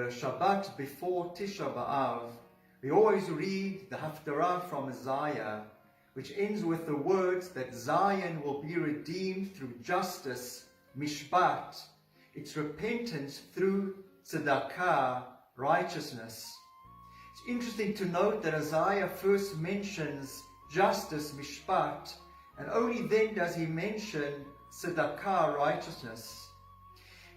the Shabbat before Tisha B'Av, we always read the Haftarah from Isaiah, which ends with the words that Zion will be redeemed through justice, mishpat, its repentance through tzedakah, righteousness. It's interesting to note that Isaiah first mentions justice, mishpat, and only then does he mention tzedakah, righteousness.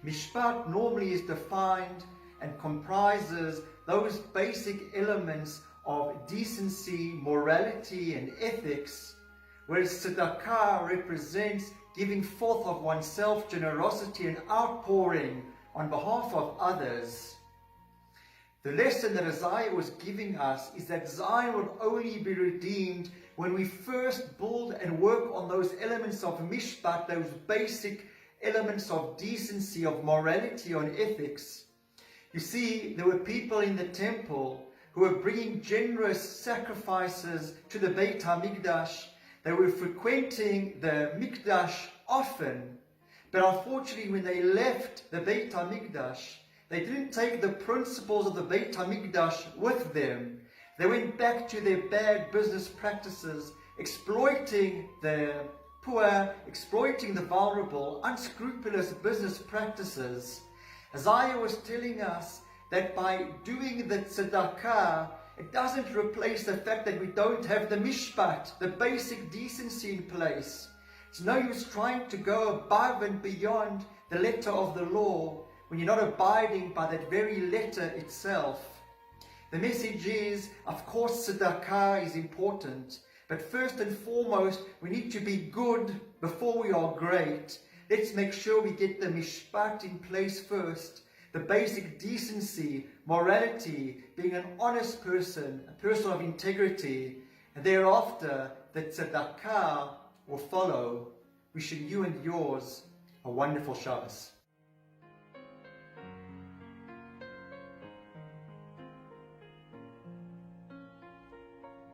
Mishpat normally is defined and comprises those basic elements of decency, morality, and ethics, whereas tzedakah represents giving forth of oneself, generosity, and outpouring on behalf of others. The lesson that Isaiah was giving us is that Zion will only be redeemed when we first build and work on those elements of mishpat, those basic elements of decency, of morality, on ethics. You see, there were people in the temple who were bringing generous sacrifices to the Beit HaMikdash. They were frequenting the Mikdash often, but unfortunately when they left the Beit HaMikdash, they didn't take the principles of the Beit HaMikdash with them. They went back to their bad business practices, exploiting the poor, exploiting the vulnerable, unscrupulous business practices. Isaiah was telling us that by doing the tzedakah, it doesn't replace the fact that we don't have the mishpat, the basic decency in place. It's no use trying to go above and beyond the letter of the law when you're not abiding by that very letter itself. The message is, of course, tzedakah is important, but first and foremost, we need to be good before we are great. Let's make sure we get the mishpat in place first, the basic decency, morality, being an honest person, a person of integrity, and thereafter the tzedakah will follow. Wishing you and yours a wonderful Shabbos.